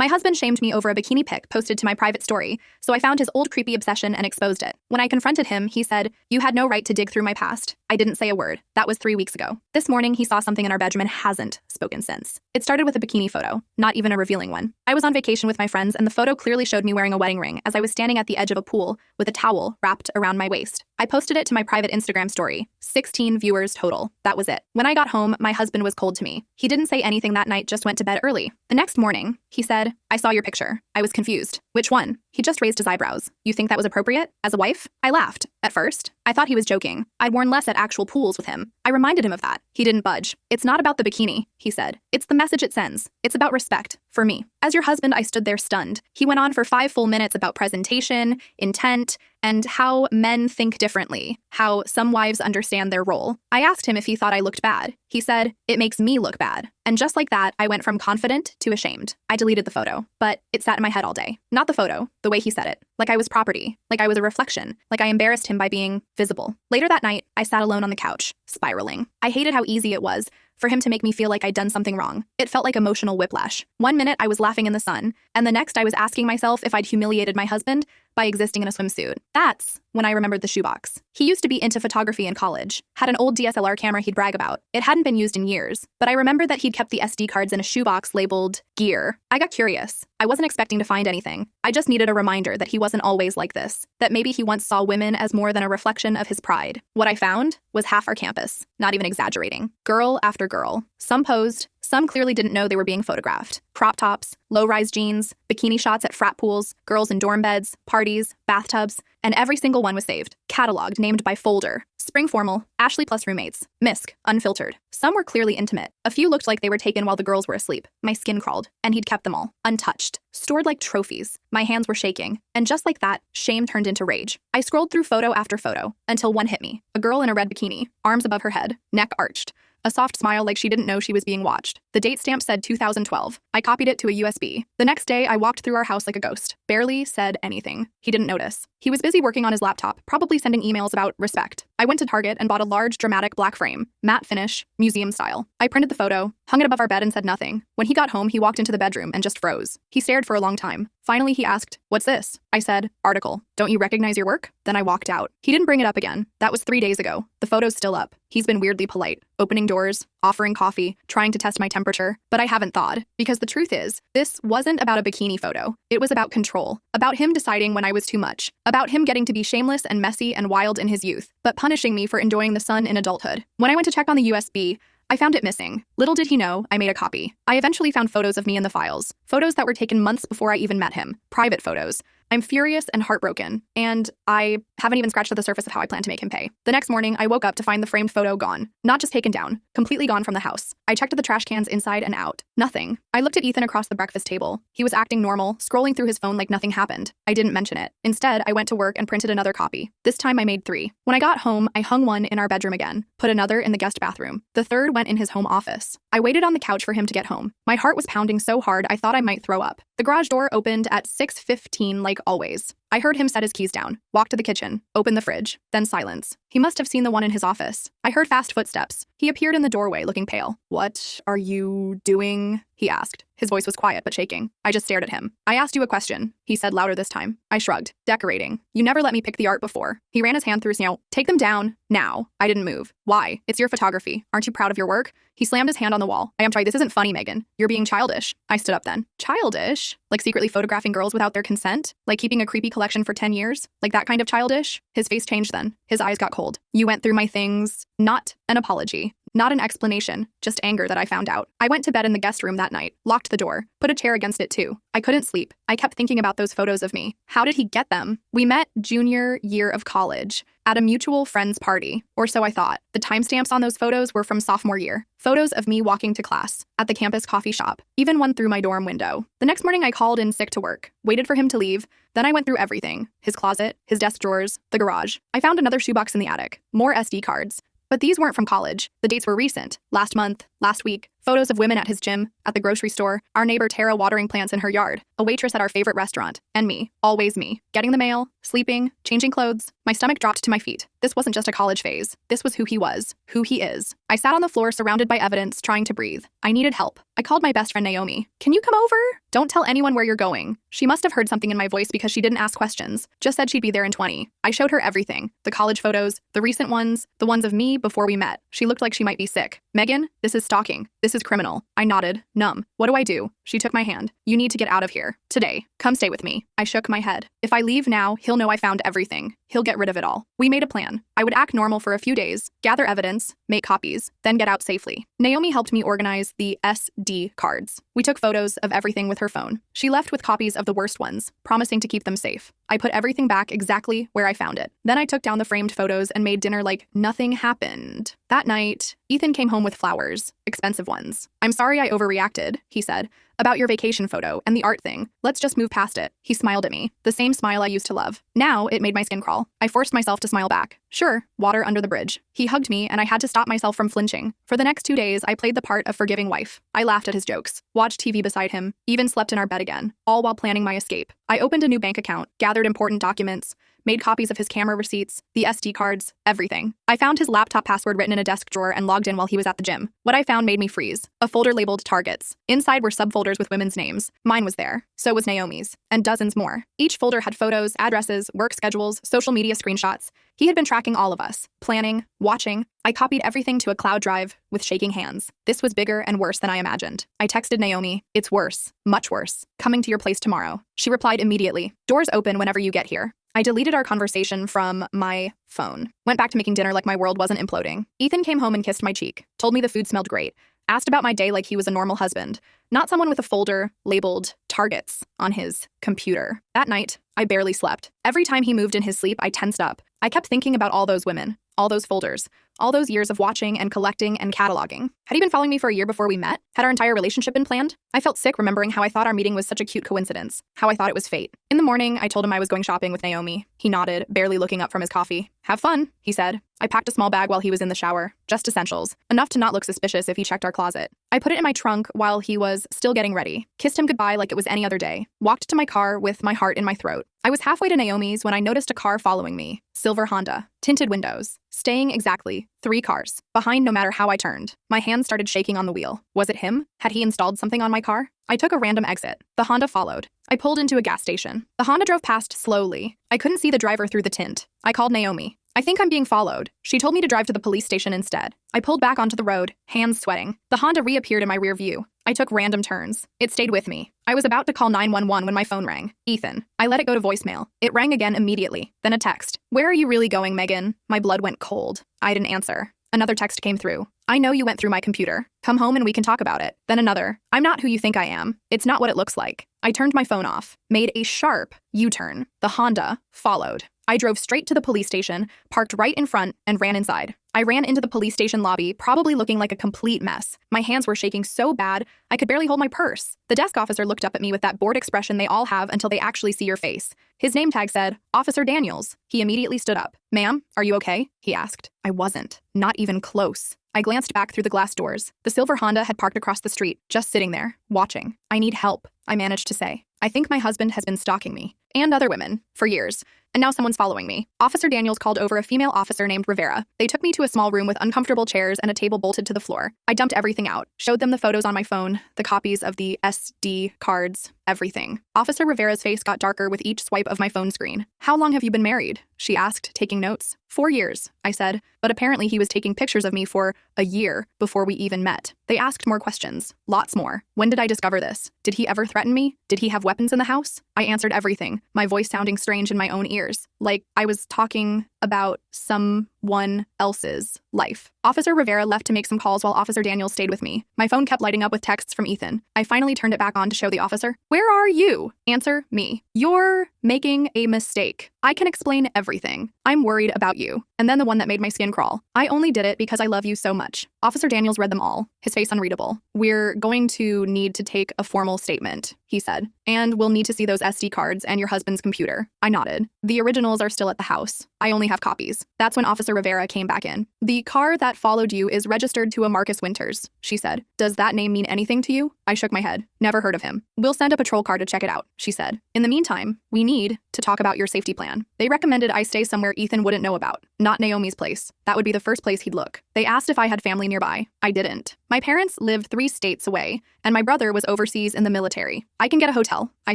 My husband shamed me over a bikini pic posted to my private story, so I found his old creepy obsession and exposed it. When I confronted him, he said, "You had no right to dig through my past." I didn't say a word. That was 3 weeks ago. This morning, he saw something in our bedroom and hasn't spoken since. It started with a bikini photo, not even a revealing one. I was on vacation with my friends, and the photo clearly showed me wearing a wedding ring as I was standing at the edge of a pool with a towel wrapped around my waist. I posted it to my private Instagram story. 16 viewers total. That was it. When I got home, my husband was cold to me. He didn't say anything that night, just went to bed early. The next morning, he said, "I saw your picture." I was confused. Which one? He just raised his eyebrows. "You think that was appropriate? As a wife?" I laughed. At first, I thought he was joking. I'd worn less at actual pools with him. I reminded him of that. He didn't budge. "It's not about the bikini," he said. "It's the message it sends. It's about respect. For me." As your husband, I stood there stunned. He went on for 5 full minutes about presentation, intent, and how men think differently, how some wives understand their role. I asked him if he thought I looked bad. He said, "It makes me look bad." And just like that, I went from confident to ashamed. I deleted the photo, but it sat in my head all day. Not the photo, the way he said it. Like I was property, like I was a reflection, like I embarrassed him by being visible. Later that night, I sat alone on the couch, spiraling. I hated how easy it was for him to make me feel like I'd done something wrong. It felt like emotional whiplash. 1 minute I was laughing in the sun, and the next I was asking myself if I'd humiliated my husband by existing in a swimsuit. That's when I remembered the shoebox. He used to be into photography in college, had an old DSLR camera he'd brag about. It hadn't been used in years, but I remembered that he'd kept the SD cards in a shoebox labeled gear. I got curious. I wasn't expecting to find anything. I just needed a reminder that he wasn't always like this, that maybe he once saw women as more than a reflection of his pride. What I found was half our campus, not even exaggerating. Girl after girl. Some posed, some clearly didn't know they were being photographed. Crop tops, low-rise jeans, bikini shots at frat pools, girls in dorm beds, parties, bathtubs, and every single one was saved, cataloged, named by folder. Spring formal, Ashley plus roommates, Misk, unfiltered. Some were clearly intimate. A few looked like they were taken while the girls were asleep. My skin crawled, and he'd kept them all, untouched, stored like trophies. My hands were shaking, and just like that, shame turned into rage. I scrolled through photo after photo, until one hit me. A girl in a red bikini, arms above her head, neck arched. A soft smile like she didn't know she was being watched. The date stamp said 2012. I copied it to a USB. The next day, I walked through our house like a ghost. Barely said anything. He didn't notice. He was busy working on his laptop, probably sending emails about respect. I went to Target and bought a large, dramatic black frame, matte finish, museum style. I printed the photo, hung it above our bed, and said nothing. When he got home, he walked into the bedroom and just froze. He stared for a long time. Finally, he asked, "What's this?" I said, "Article. Don't you recognize your work?" Then I walked out. He didn't bring it up again. That was 3 days ago. The photo's still up. He's been weirdly polite, opening doors, offering coffee, trying to test my temperature. But I haven't thawed, because the truth is, this wasn't about a bikini photo. It was about control, about him deciding when I was too much, about him getting to be shameless and messy and wild in his youth, but punishing me for enjoying the sun in adulthood. When I went to check on the USB, I found it missing. Little did he know, I made a copy. I eventually found photos of me in the files. Photos that were taken months before I even met him. Private photos. I'm furious and heartbroken, and I haven't even scratched at the surface of how I plan to make him pay. The next morning, I woke up to find the framed photo gone. Not just taken down, completely gone from the house. I checked the trash cans inside and out. Nothing. I looked at Ethan across the breakfast table. He was acting normal, scrolling through his phone like nothing happened. I didn't mention it. Instead, I went to work and printed another copy. This time I made 3. When I got home, I hung one in our bedroom again, put another in the guest bathroom. The third went in his home office. I waited on the couch for him to get home. My heart was pounding so hard I thought I might throw up. The garage door opened at 6:15 like always. I heard him set his keys down, walk to the kitchen, open the fridge, then silence. He must have seen the one in his office. I heard fast footsteps. He appeared in the doorway looking pale. "What are you doing?" he asked. His voice was quiet but shaking. I just stared at him. "I asked you a question," he said louder this time. I shrugged. "Decorating. You never let me pick the art before." He ran his hand through his nail. "Take them down, now." I didn't move. "Why? It's your photography. Aren't you proud of your work?" He slammed his hand on the wall. "I am sorry, this isn't funny, Megan. You're being childish." I stood up then. Childish? Like secretly photographing girls without their consent? Like keeping a creepy collection for 10 years? Like that kind of childish? His face changed then. His eyes got cold. "You went through my things." Not an apology. Not an explanation, just anger that I found out. I went to bed in the guest room that night, locked the door, put a chair against it too. I couldn't sleep. I kept thinking about those photos of me. How did he get them? We met junior year of college at a mutual friend's party, or so I thought. The timestamps on those photos were from sophomore year. Photos of me walking to class, at the campus coffee shop, even one through my dorm window. The next morning I called in sick to work, waited for him to leave, then I went through everything. His closet, his desk drawers, the garage. I found another shoebox in the attic, more SD cards. But these weren't from college. The dates were recent. Last month, Last week, photos of women at his gym, at the grocery store, our neighbor Tara watering plants in her yard, a waitress at our favorite restaurant, and me, always me, getting the mail, sleeping, changing clothes. My stomach dropped to my feet. This wasn't just a college phase. This was who he was, who he is. I sat on the floor surrounded by evidence, trying to breathe. I needed help. I called my best friend Naomi. Can you come over? Don't tell anyone where you're going. She must have heard something in my voice because she didn't ask questions, just said she'd be there in 20. I showed her everything, the college photos, the recent ones, the ones of me before we met. She looked like she might be sick. Megan, this is stalking. This is criminal. I nodded, numb. What do I do? She took my hand. You need to get out of here. Today. Come stay with me. I shook my head. If I leave now, he'll know I found everything. He'll get rid of it all. We made a plan. I would act normal for a few days, gather evidence, make copies, then get out safely. Naomi helped me organize the SD cards. We took photos of everything with her phone. She left with copies of the worst ones, promising to keep them safe. I put everything back exactly where I found it. Then I took down the framed photos and made dinner like nothing happened. That night, Ethan came home with flowers, expensive ones. I'm sorry I overreacted, he said, about your vacation photo and the art thing. Let's just move past it. He smiled at me, the same smile I used to love. Now it made my skin crawl. I forced myself to smile back. Sure, water under the bridge. He hugged me and I had to stop myself from flinching. For the next 2 days, I played the part of forgiving wife. I laughed at his jokes, watched TV beside him, even slept in our bed again, all while planning my escape. I opened a new bank account, gathered important documents, made copies of his camera receipts, the SD cards, everything. I found his laptop password written in a desk drawer and logged in while he was at the gym. What I found made me freeze. A folder labeled targets. Inside were subfolders with women's names. Mine was there. So was Naomi's. And dozens more. Each folder had photos, addresses, work schedules, social media screenshots. He had been tracking all of us, planning, watching. I copied everything to a cloud drive with shaking hands. This was bigger and worse than I imagined. I texted Naomi, "It's worse, much worse. Coming to your place tomorrow." She replied immediately, "Doors open whenever you get here." I deleted our conversation from my phone. Went back to making dinner like my world wasn't imploding. Ethan came home and kissed my cheek, told me the food smelled great, asked about my day like he was a normal husband, not someone with a folder labeled targets on his computer. That night, I barely slept. Every time he moved in his sleep, I tensed up. I kept thinking about all those women, all those folders, all those years of watching and collecting and cataloging. Had he been following me for a year before we met? Had our entire relationship been planned? I felt sick remembering how I thought our meeting was such a cute coincidence, how I thought it was fate. In the morning, I told him I was going shopping with Naomi. He nodded, barely looking up from his coffee. "Have fun," he said. I packed a small bag while he was in the shower, just essentials, enough to not look suspicious if he checked our closet. I put it in my trunk while he was still getting ready, kissed him goodbye like it was any other day, walked to my car with my heart in my throat. I was halfway to Naomi's when I noticed a car following me. Silver Honda, tinted windows, staying exactly 3 cars behind no matter how I turned. My hands started shaking on the wheel. Was it him? Had he installed something on my car? I took a random exit. The Honda followed. I pulled into a gas station. The Honda drove past slowly. I couldn't see the driver through the tint. I called Naomi. "I think I'm being followed." She told me to drive to the police station instead. I pulled back onto the road, hands sweating. The Honda reappeared in my rear view. I took random turns. It stayed with me. I was about to call 911 when my phone rang. Ethan. I let it go to voicemail. It rang again immediately. Then a text. "Where are you really going, Megan?" My blood went cold. I didn't answer. Another text came through. "I know you went through my computer. Come home and we can talk about it." Then another. "I'm not who you think I am. It's not what it looks like." I turned my phone off, made a sharp U-turn. The Honda followed. I drove straight to the police station, parked right in front, and ran inside. I ran into the police station lobby, probably looking like a complete mess. My hands were shaking so bad, I could barely hold my purse. The desk officer looked up at me with that bored expression they all have until they actually see your face. His name tag said, "Officer Daniels." He immediately stood up. "Ma'am, are you okay?" he asked. I wasn't. Not even close. I glanced back through the glass doors. The silver Honda had parked across the street, just sitting there, watching. "I need help," I managed to say. "I think my husband has been stalking me, and other women, for years. And now someone's following me." Officer Daniels called over a female officer named Rivera. They took me to a small room with uncomfortable chairs and a table bolted to the floor. I dumped everything out, showed them the photos on my phone, the copies of the SD cards, everything. Officer Rivera's face got darker with each swipe of my phone screen. "How long have you been married?" she asked, taking notes. 4 years, I said, but apparently he was taking pictures of me for a year before we even met. They asked more questions, lots more. When did I discover this? Did he ever threaten me? Did he have weapons in the house? I answered everything, my voice sounding strange in my own ears, like I was talking about someone else's life. Officer Rivera left to make some calls while Officer Daniels stayed with me. My phone kept lighting up with texts from Ethan. I finally turned it back on to show the officer. "Where are you?" Answer, me. "You're making a mistake. I can explain everything. I'm worried about you." And then the one that made my skin crawl. "I only did it because I love you so much." Officer Daniels read them all, his face unreadable. "We're going to need to take a formal statement," he said. "And we'll need to see those SD cards and your husband's computer." I nodded. "The originals are still at the house. I only have copies." messages. That's when Officer Rivera came back in. The car that followed you is registered to a Marcus Winters, she said. Does that name mean anything to you? I shook my head. Never heard of him. We'll send a patrol car to check it out, she said. In the meantime, we need to talk about your safety plan. They recommended I stay somewhere Ethan wouldn't know about, not Naomi's place. That would be the first place he'd look. They asked if I had family nearby. I didn't. My parents live 3 states away, and my brother was overseas in the military. I can get a hotel, I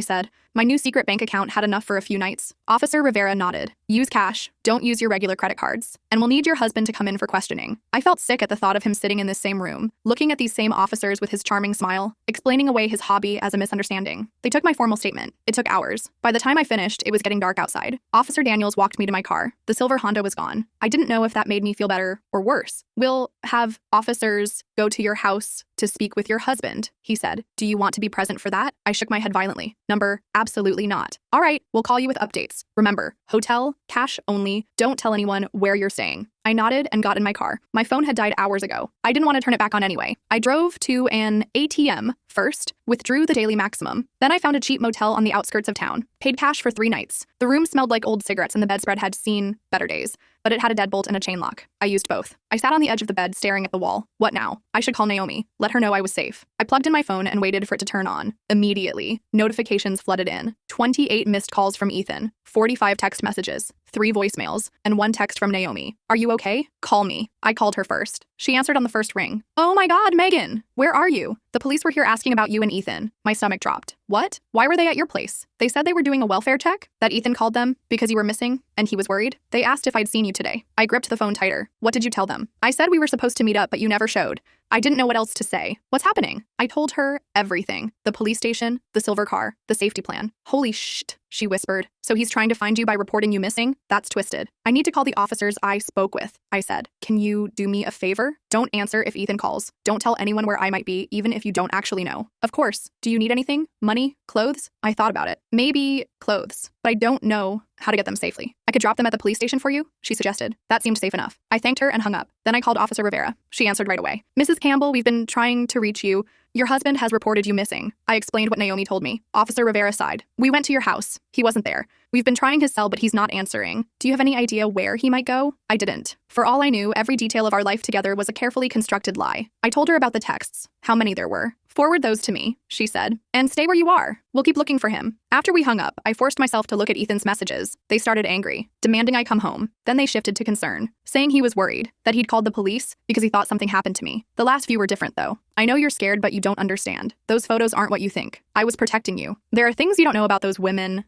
said. My new secret bank account had enough for a few nights. Officer Rivera nodded. Use cash. Don't use your regular credit cards. And we'll need your husband to come in for questioning. I felt sick at the thought of him sitting in this same room, looking at these same officers with his charming smile, explaining away his hobby as a misunderstanding. They took my formal statement. It took hours. By the time I finished, it was getting dark outside. Officer Daniels walked me to my car. The silver Honda was gone. I didn't know if that made me feel better or worse. We'll have officers go to your house to speak with your husband, he said. Do you want to be present for that? I shook my head violently. Number, absolutely not. All right, we'll call you with updates. Remember, hotel, cash only, don't tell anyone where you're staying. I nodded and got in my car. My phone had died hours ago. I didn't want to turn it back on anyway. I drove to an ATM first, withdrew the daily maximum. Then I found a cheap motel on the outskirts of town. Paid cash for 3 nights. The room smelled like old cigarettes and the bedspread had seen better days, but it had a deadbolt and a chain lock. I used both. I sat on the edge of the bed staring at the wall. What now? I should call Naomi. Let her know I was safe. I plugged in my phone and waited for it to turn on. Immediately, notifications flooded in. 28 missed calls from Ethan, 45 text messages, 3 voicemails, and 1 text from Naomi. Are you okay? Call me. I called her first. She answered on the first ring. Oh my God, Megan! Where are you? The police were here asking about you and Ethan. My stomach dropped. What? Why were they at your place? They said they were doing a welfare check, that Ethan called them because you were missing and he was worried. They asked if I'd seen you today. I gripped the phone tighter. What did you tell them? I said we were supposed to meet up, but you never showed. I didn't know what else to say. What's happening? I told her everything. The police station, the silver car, the safety plan. Holy shit, she whispered. So he's trying to find you by reporting you missing? That's twisted. I need to call the officers I spoke with, I said. Can you do me a favor? Don't answer if Ethan calls. Don't tell anyone where I might be, even if you don't actually know. Of course. Do you need anything? Money? Clothes? I thought about it. Maybe clothes, but I don't know how to get them safely. I could drop them at the police station for you, she suggested. That seemed safe enough. I thanked her and hung up. Then I called Officer Rivera. She answered right away. Mrs. Campbell, we've been trying to reach you. Your husband has reported you missing. I explained what Naomi told me. Officer Rivera sighed. We went to your house. He wasn't there. We've been trying his cell, but he's not answering. Do you have any idea where he might go? I didn't. For all I knew, every detail of our life together was a carefully constructed lie. I told her about the texts, how many there were. Forward those to me, she said, and stay where you are. We'll keep looking for him. After we hung up, I forced myself to look at Ethan's messages. They started angry, demanding I come home. Then they shifted to concern, saying he was worried, that he'd called the police because he thought something happened to me. The last few were different, though. I know you're scared, but you don't understand. Those photos aren't what you think. I was protecting you. There are things you don't know about those women.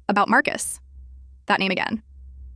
About Marcus. That name again.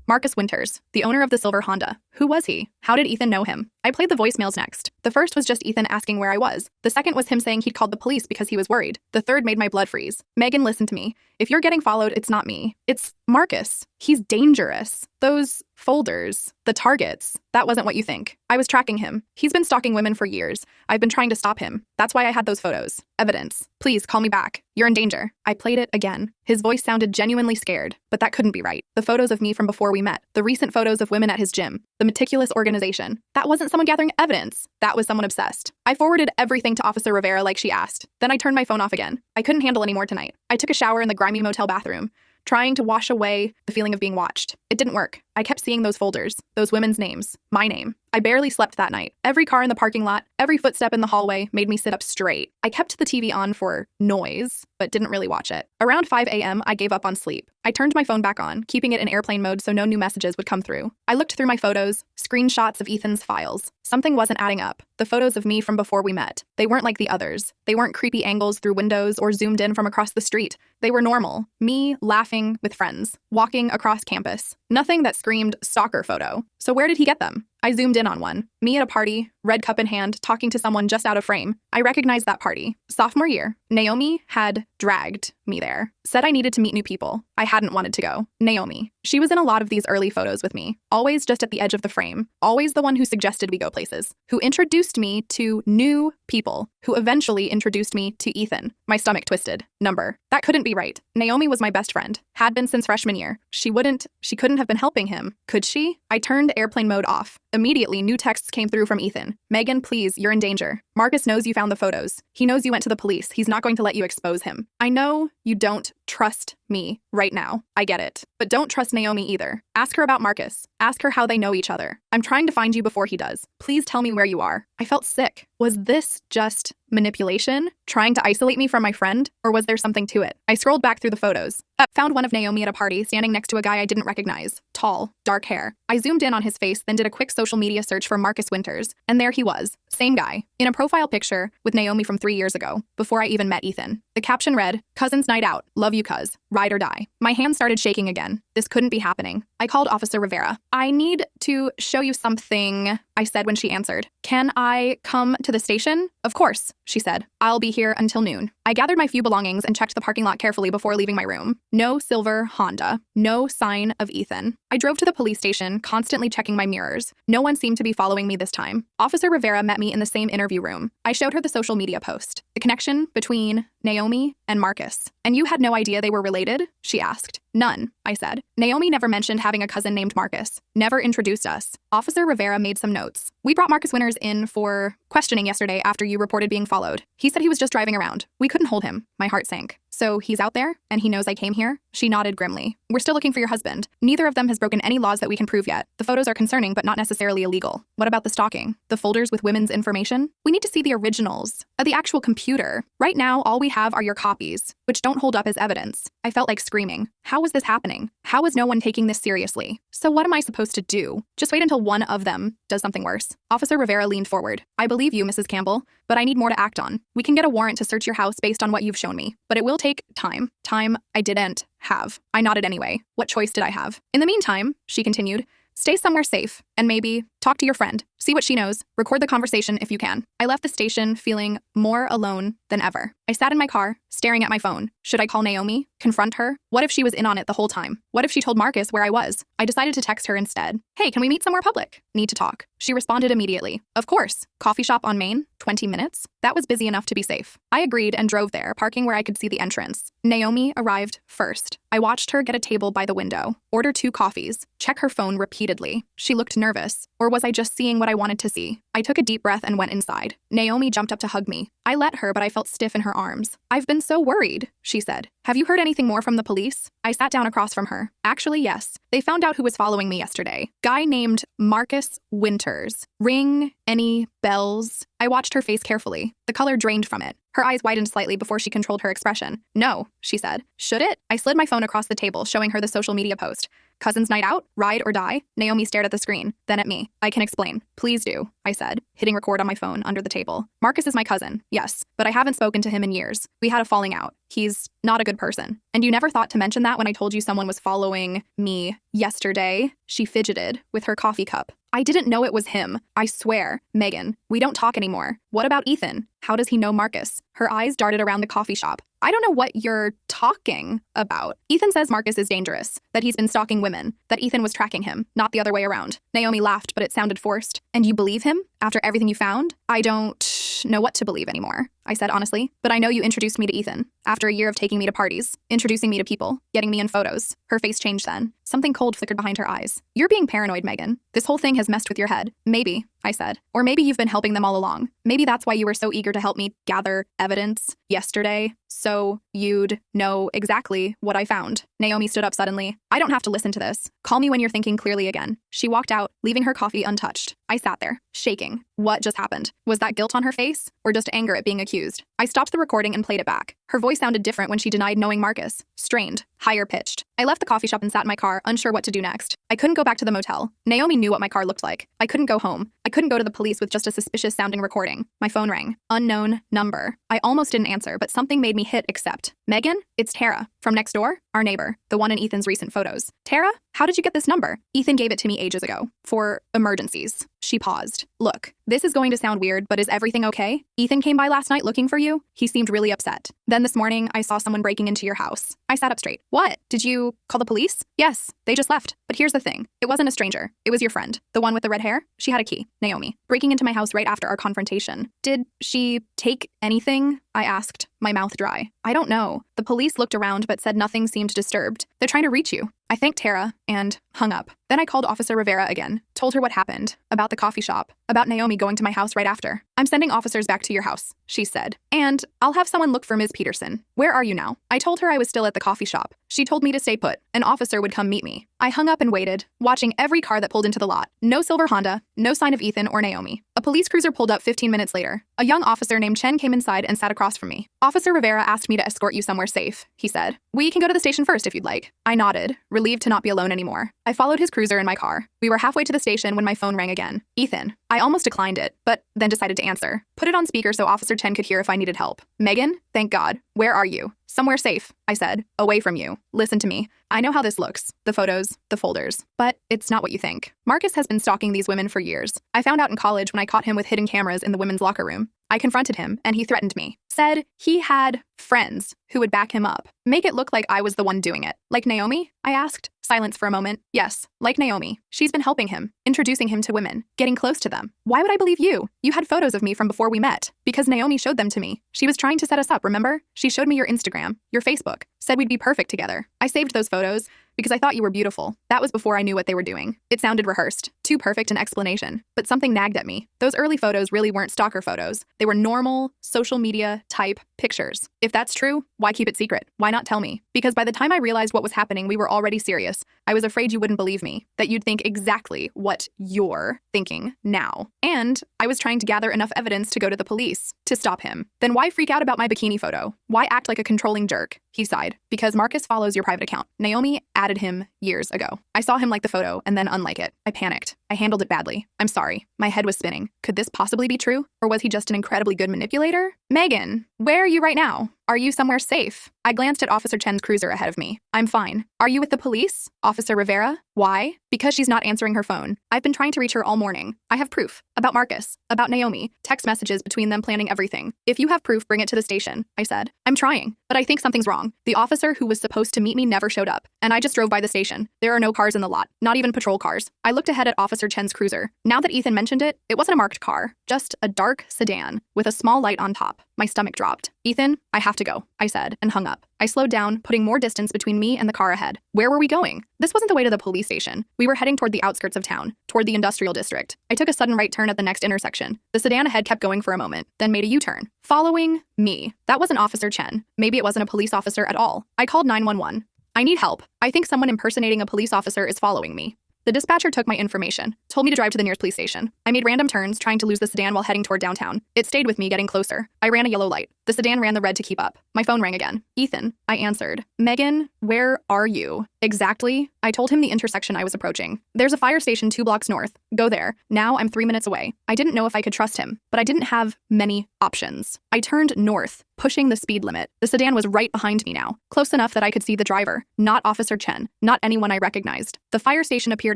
Marcus Winters, the owner of the silver Honda. Who was he? How did Ethan know him? I played the voicemails next. The first was just Ethan asking where I was. The second was him saying he'd called the police because he was worried. The third made my blood freeze. Megan, listen to me. If you're getting followed, it's not me. It's Marcus. He's dangerous. Those folders, the targets, that wasn't what you think. I was tracking him. He's been stalking women for years. I've been trying to stop him. That's why I had those photos. Evidence. Please call me back. You're in danger. I played it again. His voice sounded genuinely scared, but that couldn't be right. The photos of me from before we met, the recent photos of women at his gym, the meticulous organization. That wasn't someone gathering evidence. That was someone obsessed. I forwarded everything to Officer Rivera like she asked. Then I turned my phone off again. I couldn't handle any more tonight. I took a shower in the grimy motel bathroom, trying to wash away the feeling of being watched. It didn't work. I kept seeing those folders, those women's names, my name. I barely slept that night. Every car in the parking lot, every footstep in the hallway made me sit up straight. I kept the TV on for noise, but didn't really watch it. Around 5 a.m., I gave up on sleep. I turned my phone back on, keeping it in airplane mode so no new messages would come through. I looked through my photos, screenshots of Ethan's files. Something wasn't adding up. The photos of me from before we met. They weren't like the others. They weren't creepy angles through windows or zoomed in from across the street. They were normal. Me laughing with friends, walking across campus. Nothing that screamed stalker photo. So where did he get them? I zoomed in on one. Me at a party, red cup in hand, talking to someone just out of frame. I recognized that party. Sophomore year. Naomi had dragged me there. Said I needed to meet new people. I hadn't wanted to go. Naomi. She was in a lot of these early photos with me. Always just at the edge of the frame. Always the one who suggested we go places. Who introduced me to new people. Who eventually introduced me to Ethan. My stomach twisted. Number. That couldn't be right. Naomi was my best friend. Had been since freshman year. She couldn't have been helping him. Could she? I turned airplane mode off. Immediately, new texts came through from Ethan. Megan, please, you're in danger. Marcus knows you found the photos. He knows you went to the police. He's not going to let you expose him. I know you don't trust me right now. I get it. But don't trust Naomi either. Ask her about Marcus. Ask her how they know each other. I'm trying to find you before he does. Please tell me where you are. I felt sick. Was this just manipulation? Trying to isolate me from my friend? Or was there something to it? I scrolled back through the photos. Found one of Naomi at a party standing next to a guy I didn't recognize. Tall, dark hair. I zoomed in on his face, then did a quick social media search for Marcus Winters. And there he was. Same guy. In a profile picture with Naomi from 3 years ago, before I even met Ethan. The caption read, "Cousin's night out. Love you, cuz. Ride or die." My hands started shaking again. This couldn't be happening. I called Officer Rivera. "I need to show you something," I said when she answered. "Can I come to the station?" "Of course," she said. "I'll be here until noon." I gathered my few belongings and checked the parking lot carefully before leaving my room. No silver Honda. No sign of Ethan. I drove to the police station, constantly checking my mirrors. No one seemed to be following me this time. Officer Rivera met me in the same interview room. I showed her the social media post. The connection between Naomi and Marcus. "And you had no idea they were related?" she asked. "None," I said. "Naomi never mentioned having a cousin named Marcus. Never introduced us." Officer Rivera made some notes. "We brought Marcus Winters in for questioning yesterday after you reported being followed. He said he was just driving around. We couldn't hold him." My heart sank. "So he's out there, and he knows I came here?" She nodded grimly. "We're still looking for your husband. Neither of them has broken any laws that we can prove yet. The photos are concerning, but not necessarily illegal." "What about the stalking? The folders with women's information?" "We need to see the originals. The actual computer. Right now, all we have are your copies, which don't hold up as evidence." I felt like screaming. How was this happening? How is no one taking this seriously? So what am I supposed to do? Just wait until one of them does something worse. Officer Rivera leaned forward. "I believe you, Mrs. Campbell, but I need more to act on. We can get a warrant to search your house based on what you've shown me, but it will take time. Time I didn't have." I nodded anyway. What choice did I have? "In the meantime," she continued, "stay somewhere safe, and maybe talk to your friend. See what she knows. Record the conversation if you can." I left the station feeling more alone than ever. I sat in my car, staring at my phone. Should I call Naomi? Confront her? What if she was in on it the whole time? What if she told Marcus where I was? I decided to text her instead. "Hey, can we meet somewhere public? Need to talk." She responded immediately. "Of course. Coffee shop on Main? 20 minutes?" That was busy enough to be safe. I agreed and drove there, parking where I could see the entrance. Naomi arrived first. I watched her get a table by the window, order 2 coffees, check her phone repeatedly. She looked nervous. Or was I just seeing what I wanted to see? I took a deep breath and went inside. Naomi jumped up to hug me. I let her, but I felt stiff in her arms. "I've been so worried," she said. "Have you heard anything more from the police?" I sat down across from her. "Actually, yes. They found out who was following me yesterday. Guy named Marcus Winters. Ring any bells?" I watched her face carefully. The color drained from it. Her eyes widened slightly before she controlled her expression. "No," she said. "Should it?" I slid my phone across the table, showing her the social media post. "Cousin's night out? Ride or die?" Naomi stared at the screen, then at me. "I can explain." "Please do," I said, hitting record on my phone under the table. "Marcus is my cousin, yes, but I haven't spoken to him in years. We had a falling out. He's not a good person. And you never thought to mention that when I told you someone was following me yesterday?" She fidgeted with her coffee cup. "I didn't know it was him. I swear. Megan, we don't talk anymore. What about Ethan? How does he know Marcus?" Her eyes darted around the coffee shop. "I don't know what you're talking about." "Ethan says Marcus is dangerous, that he's been stalking women, that Ethan was tracking him, not the other way around." Naomi laughed, but it sounded forced. "And you believe him? After everything you found?" "I don't know what to believe anymore," I said honestly. "But I know you introduced me to Ethan. After a year of taking me to parties, introducing me to people, getting me in photos." Her face changed then. Something cold flickered behind her eyes. "You're being paranoid, Megan. This whole thing has messed with your head." "Maybe," I said. "Or maybe you've been helping them all along. Maybe that's why you were so eager to help me gather evidence yesterday, so you'd know exactly what I found." Naomi stood up suddenly. "I don't have to listen to this. Call me when you're thinking clearly again." She walked out, leaving her coffee untouched. I sat there, shaking. What just happened? Was that guilt on her face, or just anger at being accused? I stopped the recording and played it back. Her voice sounded different when she denied knowing Marcus. Strained, higher pitched. I left the coffee shop and sat in my car, unsure what to do next. I couldn't go back to the motel. Naomi knew what my car looked like. I couldn't go home. I couldn't go to the police with just a suspicious-sounding recording. My phone rang. Unknown number. I almost didn't answer, but something made me hit accept. "Megan, it's Tara. From next door? Our neighbor. The one in Ethan's recent photos." "Tara? How did you get this number?" "Ethan gave it to me ages ago. For emergencies." She paused. "Look, this is going to sound weird, but is everything okay? Ethan came by last night looking for you. He seemed really upset. Then this morning, I saw someone breaking into your house." I sat up straight. "What? Did you call the police?" "Yes, they just left. But here's the thing. It wasn't a stranger. It was your friend. The one with the red hair? She had a key. Naomi. Breaking into my house right after our confrontation. Did she take anything?" I asked, my mouth dry. "I don't know. The police looked around but said nothing seemed disturbed. They're trying to reach you." I thanked Tara and hung up. Then I called Officer Rivera again, told her what happened, about the coffee shop, about Naomi going to my house right after. I'm sending officers back to your house, she said. And I'll have someone look for Ms. Peterson. Where are you now? I told her I was still at the coffee shop. She told me to stay put. An officer would come meet me. I hung up and waited, watching every car that pulled into the lot. No silver Honda, no sign of Ethan or Naomi. A police cruiser pulled up 15 minutes later. A young officer named Chen came inside and sat across from me. Officer Rivera asked me to escort you somewhere safe, he said. We can go to the station first if you'd like. I nodded, relieved to not be alone anymore. I followed his cruiser in my car. We were halfway to the station when my phone rang again. Ethan. I almost declined it, but then decided to answer. Put it on speaker so Officer Chen could hear if I needed help. Megan? Thank God. Where are you? Somewhere safe, I said. Away from you. Listen to me. I know how this looks. The photos, the folders. But it's not what you think. Marcus has been stalking these women for years. I found out in college when I caught him with hidden cameras in the women's locker room. I confronted him, and he threatened me. Said he had friends who would back him up. Make it look like I was the one doing it. Like Naomi? I asked. Silence for a moment. Yes, like Naomi. She's been helping him, introducing him to women, getting close to them. Why would I believe you? You had photos of me from before we met. Because Naomi showed them to me. She was trying to set us up, remember? She showed me your Instagram, your Facebook, said we'd be perfect together. I saved those photos because I thought you were beautiful. That was before I knew what they were doing. It sounded rehearsed, too perfect an explanation, but something nagged at me. Those early photos really weren't stalker photos. They were normal, social media type pictures. If that's true, why keep it secret? Why not tell me? Because by the time I realized what was happening, we were already serious. I was afraid you wouldn't believe me, that you'd think exactly what you're thinking now. And I was trying to gather enough evidence to go to the police, to stop him. Then why freak out about my bikini photo? Why act like a controlling jerk? He sighed. Because Marcus follows your private account. Naomi added him years ago. I saw him like the photo and then unlike it. I panicked. I handled it badly. I'm sorry. My head was spinning. Could this possibly be true? Or was he just an incredibly good manipulator? Megan, where are you right now? Are you somewhere safe? I glanced at Officer Chen's cruiser ahead of me. I'm fine. Are you with the police? Officer Rivera? Why? Because she's not answering her phone. I've been trying to reach her all morning. I have proof. About Marcus. About Naomi. Text messages between them planning everything. If you have proof, bring it to the station, I said. I'm trying, but I think something's wrong. The officer who was supposed to meet me never showed up, and I just drove by the station. There are no cars in the lot, not even patrol cars. I looked ahead at Officer Chen's cruiser. Now that Ethan mentioned it, it wasn't a marked car, just a dark sedan with a small light on top. My stomach dropped. Ethan, I have to go, I said, and hung up. I slowed down, putting more distance between me and the car ahead. Where were we going? This wasn't the way to the police station. We were heading toward the outskirts of town, toward the industrial district. I took a sudden right turn at the next intersection. The sedan ahead kept going for a moment, then made a U-turn, following me. That wasn't Officer Chen. Maybe it wasn't a police officer at all. I called 911. I need help. I think someone impersonating a police officer is following me. The dispatcher took my information, told me to drive to the nearest police station. I made random turns, trying to lose the sedan while heading toward downtown. It stayed with me, getting closer. I ran a yellow light. The sedan ran the red to keep up. My phone rang again. Ethan, I answered. Megan, where are you? Exactly. I told him the intersection I was approaching. There's a fire station 2 blocks north. Go there. Now I'm 3 minutes away. I didn't know if I could trust him, but I didn't have many options. I turned north, pushing the speed limit. The sedan was right behind me now, close enough that I could see the driver, not Officer Chen, not anyone I recognized. The fire station appeared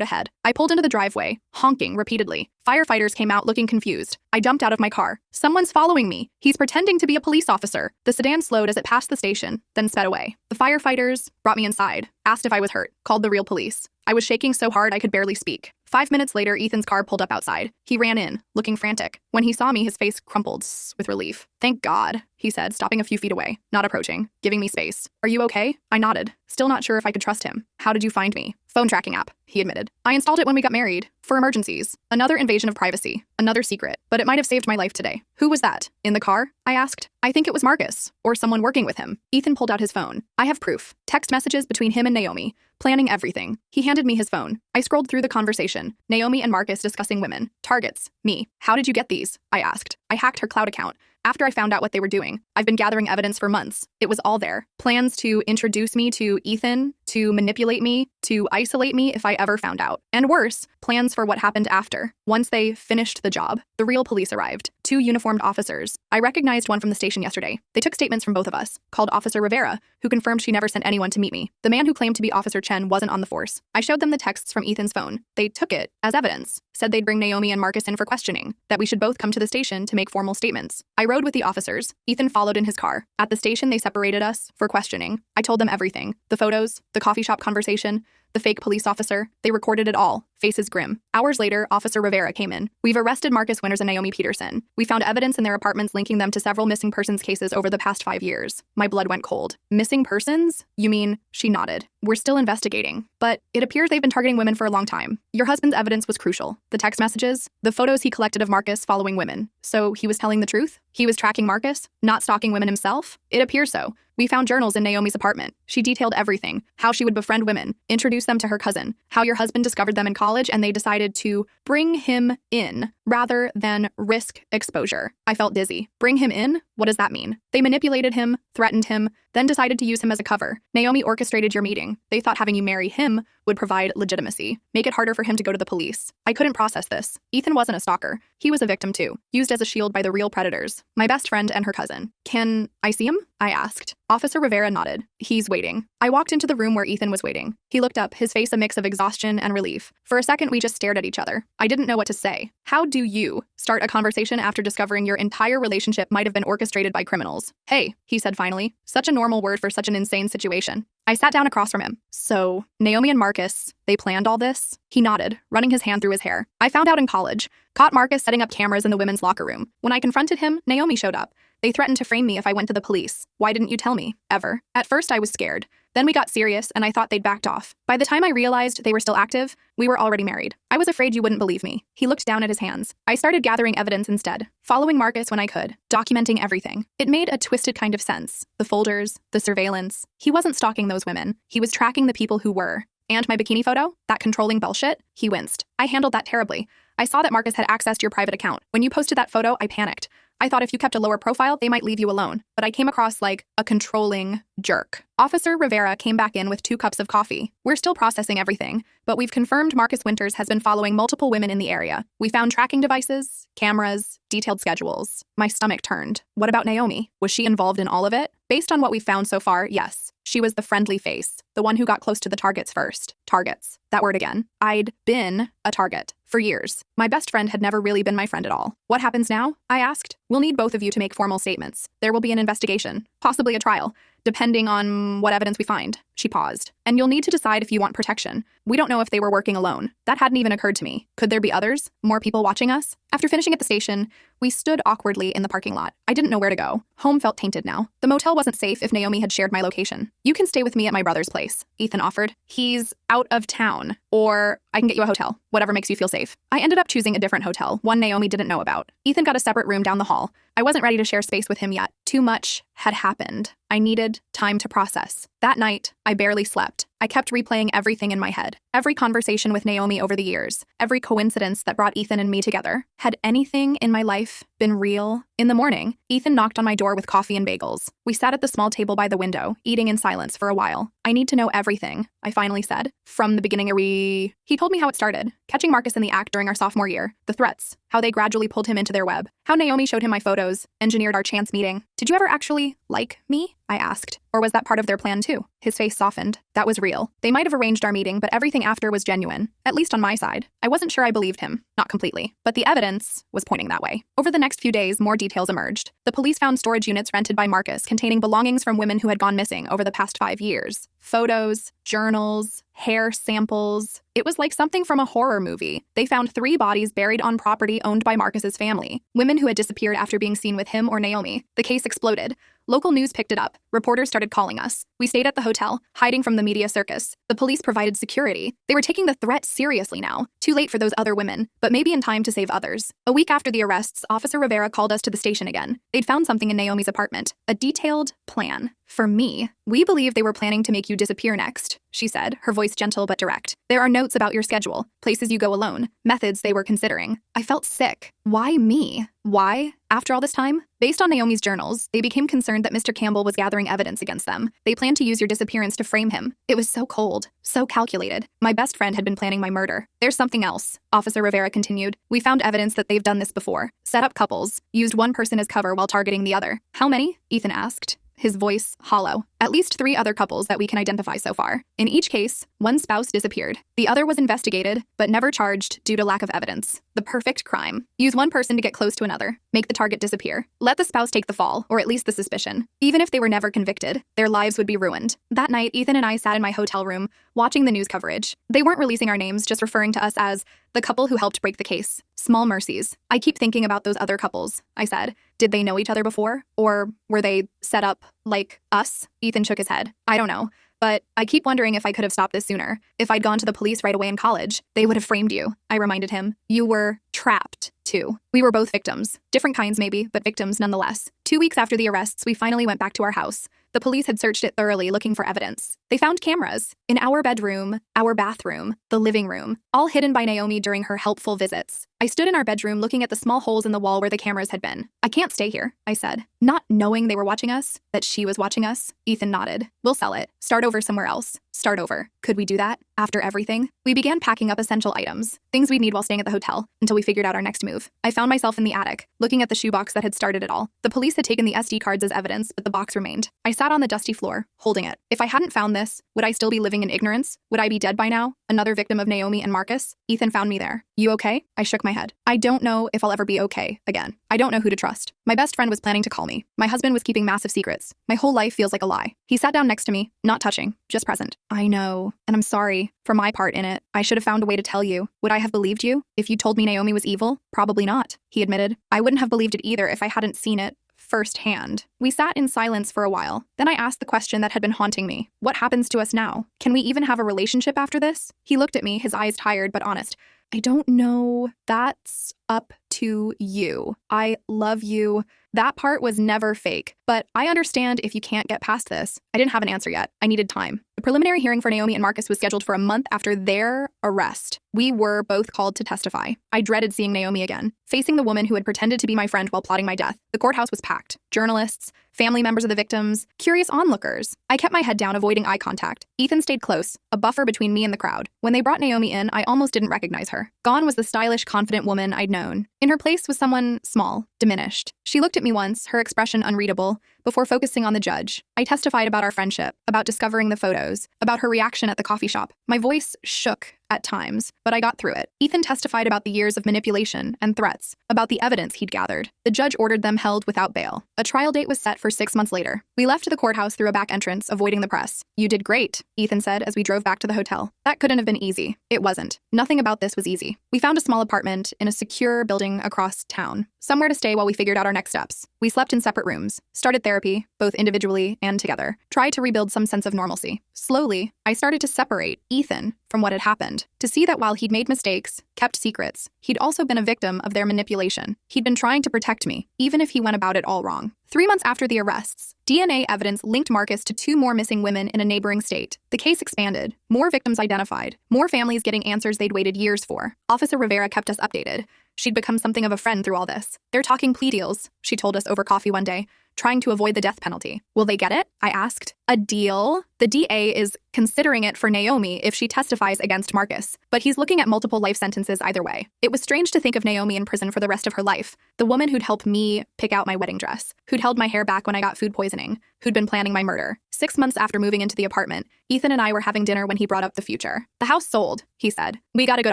ahead. I pulled into the driveway, honking repeatedly. Firefighters came out looking confused. I jumped out of my car. Someone's following me. He's pretending to be a police officer. The sedan slowed as it passed the station, then sped away. The firefighters brought me inside, asked if I was hurt, called the real police. I was shaking so hard I could barely speak. 5 minutes later, Ethan's car pulled up outside. He ran in, looking frantic. When he saw me, his face crumpled with relief. Thank God, he said, stopping a few feet away, not approaching, giving me space. Are you okay? I nodded, still not sure if I could trust him. How did you find me? Phone tracking app, he admitted. I installed it when we got married, for emergencies. Another invasion of privacy, another secret, but it might have saved my life today. Who was that? In the car? I asked. I think it was Marcus, or someone working with him. Ethan pulled out his phone. I have proof. Text messages between him and Naomi, planning everything. He handed me his phone. I scrolled through the conversation. Naomi and Marcus discussing women. Targets. Me. How did you get these? I asked. I hacked her cloud account. After I found out what they were doing, I've been gathering evidence for months. It was all there. Plans to introduce me to Ethan, to manipulate me, to isolate me if I ever found out. And worse, plans for what happened after. Once they finished the job, the real police arrived. 2 uniformed officers. I recognized one from the station yesterday. They took statements from both of us, called Officer Rivera, who confirmed she never sent anyone to meet me. The man who claimed to be Officer Chen wasn't on the force. I showed them the texts from Ethan's phone. They took it as evidence, said they'd bring Naomi and Marcus in for questioning, that we should both come to the station to make formal statements. I rode with the officers. Ethan followed in his car. At the station, they separated us for questioning. I told them everything. The photos, the coffee shop conversation, the fake police officer. They recorded it all. faces grim. Hours later, Officer Rivera came in. We've arrested Marcus Winters and Naomi Peterson. We found evidence in their apartments linking them to several missing persons cases over the past 5 years. My blood went cold. Missing persons? You mean? She nodded. We're still investigating, but it appears they've been targeting women for a long time. Your husband's evidence was crucial. The text messages, the photos he collected of Marcus following women. So he was telling the truth? He was tracking Marcus, not stalking women himself? It appears so. We found journals in Naomi's apartment. She detailed everything, how she would befriend women, introduce them to her cousin, how your husband discovered them in college and they decided to bring him in rather than risk exposure. I felt dizzy. Bring him in? What does that mean? They manipulated him, threatened him, then decided to use him as a cover. Naomi orchestrated your meeting. They thought having you marry him would provide legitimacy, make it harder for him to go to the police. I couldn't process this. Ethan wasn't a stalker. He was a victim too, used as a shield by the real predators. My best friend and her cousin. Can I see him? I asked. Officer Rivera nodded. He's waiting. I walked into the room where Ethan was waiting. He looked up, his face a mix of exhaustion and relief. For a second, we just stared at each other. I didn't know what to say. How do you start a conversation after discovering your entire relationship might have been orchestrated by criminals? Hey, he said finally. Such a normal word for such an insane situation. I sat down across from him. So, Naomi and Marcus, they planned all this? He nodded, running his hand through his hair. I found out in college. Caught Marcus setting up cameras in the women's locker room. When I confronted him, Naomi showed up. They threatened to frame me if I went to the police. Why didn't you tell me? Ever. At first, I was scared. Then we got serious, and I thought they'd backed off. By the time I realized they were still active, we were already married. I was afraid you wouldn't believe me. He looked down at his hands. I started gathering evidence instead, following Marcus when I could, documenting everything. It made a twisted kind of sense. The folders, the surveillance. He wasn't stalking those women. He was tracking the people who were. And my bikini photo? That controlling bullshit? He winced. I handled that terribly. I saw that Marcus had accessed your private account. When you posted that photo, I panicked. I thought if you kept a lower profile, they might leave you alone. But I came across like a controlling jerk. Officer Rivera came back in with 2 cups of coffee. We're still processing everything, but we've confirmed Marcus Winters has been following multiple women in the area. We found tracking devices, cameras, detailed schedules. My stomach turned. What about Naomi? Was she involved in all of it? Based on what we've found so far, yes. She was the friendly face, the one who got close to the targets first. Targets. That word again. I'd been a target for years. My best friend had never really been my friend at all. What happens now? I asked. We'll need both of you to make formal statements. There will be an investigation, possibly a trial, depending on what evidence we find. She paused. And you'll need to decide if you want protection. We don't know if they were working alone. That hadn't even occurred to me. Could there be others? More people watching us? After finishing at the station, we stood awkwardly in the parking lot. I didn't know where to go. Home felt tainted now. The motel wasn't safe if Naomi had shared my location. You can stay with me at my brother's place, Ethan offered. He's out of town. Or I can get you a hotel, whatever makes you feel safe. I ended up choosing a different hotel, one Naomi didn't know about. Ethan got a separate room down the hall. I wasn't ready to share space with him yet. Too much had happened. I needed time to process. That night, I barely slept. I kept replaying everything in my head. Every conversation with Naomi over the years. Every coincidence that brought Ethan and me together. Had anything in my life been real? In the morning, Ethan knocked on my door with coffee and bagels. We sat at the small table by the window, eating in silence for a while. I need to know everything, I finally said. From the beginning, He told me how it started. Catching Marcus in the act during our sophomore year. The threats. How they gradually pulled him into their web. How Naomi showed him my photos. Engineered our chance meeting. Did you ever actually like me? I asked. Or was that part of their plan too? His face softened. That was real. They might have arranged our meeting, but everything after was genuine. At least on my side. I wasn't sure I believed him. Not completely. But the evidence was pointing that way. Over the next few days, more details emerged. The police found storage units rented by Marcus containing belongings from women who had gone missing over the past 5 years. Photos, journals, hair samples. It was like something from a horror movie. They found 3 bodies buried on property owned by Marcus's family. Women who had disappeared after being seen with him or Naomi. The case exploded. Local news picked it up. Reporters started calling us. We stayed at the hotel, hiding from the media circus. The police provided security. They were taking the threat seriously now. Too late for those other women, but maybe in time to save others. A week after the arrests, Officer Rivera called us to the station again. They'd found something in Naomi's apartment. A detailed plan. For me, we believe they were planning to make you disappear next, she said, her voice gentle but direct. There are notes about your schedule, places you go alone, methods they were considering. I felt sick. Why me? Why? After all this time? Based on Naomi's journals, they became concerned that Mr. Campbell was gathering evidence against them. They planned to use your disappearance to frame him. It was so cold, so calculated. My best friend had been planning my murder. There's something else, Officer Rivera continued. We found evidence that they've done this before. Set up couples, used one person as cover while targeting the other. How many? Ethan asked. His voice hollow. At least 3 other couples that we can identify so far. In each case, one spouse disappeared. The other was investigated, but never charged due to lack of evidence. The perfect crime. Use one person to get close to another. Make the target disappear. Let the spouse take the fall, or at least the suspicion. Even if they were never convicted, their lives would be ruined. That night, Ethan and I sat in my hotel room, watching the news coverage. They weren't releasing our names, just referring to us as the couple who helped break the case. Small mercies. I keep thinking about those other couples, I said. Did they know each other before? Or were they set up like us? Ethan shook his head. I don't know. But I keep wondering if I could have stopped this sooner. If I'd gone to the police right away in college, they would have framed you, I reminded him. You were trapped, too. We were both victims. Different kinds maybe, but victims nonetheless. 2 weeks after the arrests, we finally went back to our house. The police had searched it thoroughly, looking for evidence. They found cameras in our bedroom, our bathroom, the living room, all hidden by Naomi during her helpful visits. I stood in our bedroom looking at the small holes in the wall where the cameras had been. I can't stay here, I said. Not knowing they were watching us, that she was watching us. Ethan nodded. We'll sell it. Start over somewhere else. Start over. Could we do that? After everything? We began packing up essential items, things we'd need while staying at the hotel, until we figured out our next move. I found myself in the attic, looking at the shoebox that had started it all. The police had taken the SD cards as evidence, but the box remained. I sat on the dusty floor, holding it. If I hadn't found this, would I still be living in ignorance? Would I be dead by now? Another victim of Naomi and Marcus? Ethan found me there. You okay? I shook my head. I don't know if I'll ever be okay again. I don't know who to trust. My best friend was planning to call me. My husband was keeping massive secrets. My whole life feels like a lie. He sat down next to me, not touching, just present. I know, and I'm sorry for my part in it. I should have found a way to tell you. Would I have believed you if you told me Naomi was evil? Probably not, he admitted. I wouldn't have believed it either if I hadn't seen it firsthand. We sat in silence for a while. Then I asked the question that had been haunting me. What happens to us now? Can we even have a relationship after this? He looked at me, his eyes tired but honest. I don't know. That's up to you. I love you. That part was never fake, but I understand if you can't get past this. I didn't have an answer yet. I needed time. The preliminary hearing for Naomi and Marcus was scheduled for a month after their arrest. We were both called to testify. I dreaded seeing Naomi again, facing the woman who had pretended to be my friend while plotting my death. The courthouse was packed. Journalists, family members of the victims, curious onlookers. I kept my head down, avoiding eye contact. Ethan stayed close, a buffer between me and the crowd. When they brought Naomi in, I almost didn't recognize her. Gone was the stylish, confident woman I'd known. In her place was someone small, diminished. She looked at me once, her expression unreadable, before focusing on the judge. I testified about our friendship, about discovering the photos, about her reaction at the coffee shop. My voice shook at times, but I got through it. Ethan testified about the years of manipulation and threats, about the evidence he'd gathered. The judge ordered them held without bail. A trial date was set for 6 months later. We left the courthouse through a back entrance, avoiding the press. You did great, Ethan said as we drove back to the hotel. That couldn't have been easy. It wasn't. Nothing about this was easy. We found a small apartment in a secure building across town, somewhere to stay while we figured out our next steps. We slept in separate rooms, started therapy, both individually and together, tried to rebuild some sense of normalcy. Slowly, I started to separate Ethan from what had happened, to see that while he'd made mistakes, kept secrets, he'd also been a victim of their manipulation. He'd been trying to protect me, even if he went about it all wrong. 3 months after the arrests, DNA evidence linked Marcus to 2 more missing women in a neighboring state. The case expanded, more victims identified, more families getting answers they'd waited years for. Officer Rivera kept us updated. She'd become something of a friend through all this. They're talking plea deals, she told us over coffee one day, trying to avoid the death penalty. Will they get it? I asked. A deal? The DA is considering it for Naomi if she testifies against Marcus, but he's looking at multiple life sentences either way. It was strange to think of Naomi in prison for the rest of her life, the woman who'd helped me pick out my wedding dress, who'd held my hair back when I got food poisoning, who'd been planning my murder. 6 months after moving into the apartment, Ethan and I were having dinner when he brought up the future. The house sold, he said. We got a good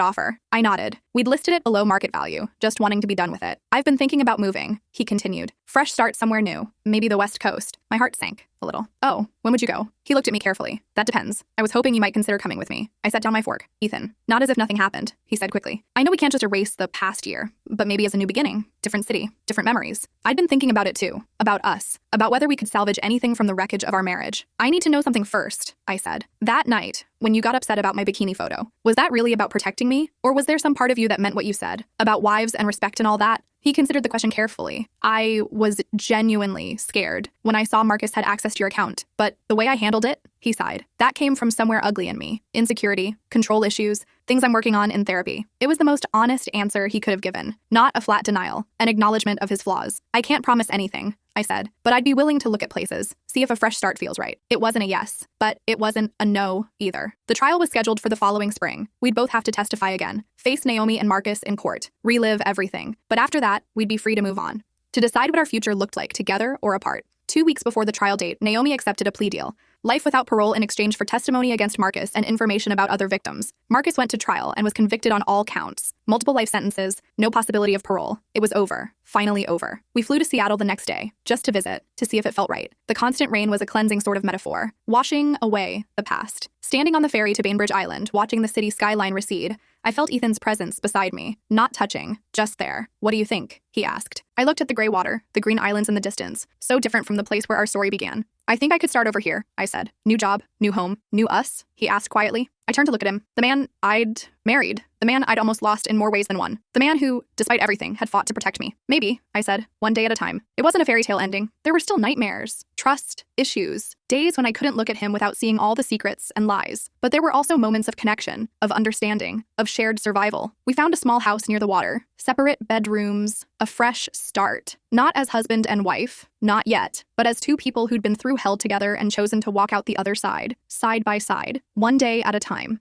offer. I nodded. We'd listed it below market value, just wanting to be done with it. I've been thinking about moving, he continued. Fresh start somewhere new, maybe the West Coast. My heart sank a little. Oh, when would you go? He looked at me carefully. That depends. I was hoping you might consider coming with me. I set down my fork. Ethan, not as if nothing happened, he said quickly. I know we can't just erase the past year, but maybe as a new beginning. Different city, different memories. I'd been thinking about it too. About us. About whether we could salvage anything from the wreckage of our marriage. I need to know something first, I said. That night, when you got upset about my bikini photo, was that really about protecting me? Or was there some part of you that meant what you said? About wives and respect and all that? He considered the question carefully. I was genuinely scared when I saw Marcus had access to your account, but the way I handled it, he sighed. That came from somewhere ugly in me. Insecurity, control issues, things I'm working on in therapy. It was the most honest answer he could have given, not a flat denial, an acknowledgement of his flaws. I can't promise anything, I said, but I'd be willing to look at places, see if a fresh start feels right. It wasn't a yes, but it wasn't a no either. The trial was scheduled for the following spring. We'd both have to testify again, face Naomi and Marcus in court, relive everything. But after that, we'd be free to move on, to decide what our future looked like together or apart. 2 weeks before the trial date, Naomi accepted a plea deal. Life without parole in exchange for testimony against Marcus and information about other victims. Marcus went to trial and was convicted on all counts. Multiple life sentences, no possibility of parole. It was over. Finally over. We flew to Seattle the next day, just to visit, to see if it felt right. The constant rain was a cleansing sort of metaphor, washing away the past. Standing on the ferry to Bainbridge Island, watching the city skyline recede, I felt Ethan's presence beside me, not touching, just there. What do you think? He asked. I looked at the gray water, the green islands in the distance, so different from the place where our story began. I think I could start over here, I said. New job, new home, new us, he asked quietly. I turned to look at him. The man I'd married. The man I'd almost lost in more ways than one. The man who, despite everything, had fought to protect me. Maybe, I said, one day at a time. It wasn't a fairy tale ending. There were still nightmares, trust, issues, days when I couldn't look at him without seeing all the secrets and lies. But there were also moments of connection, of understanding, of shared survival. We found a small house near the water, separate bedrooms, a fresh start. Not as husband and wife, not yet, but as two people who'd been through hell together and chosen to walk out the other side by side, one day at a time.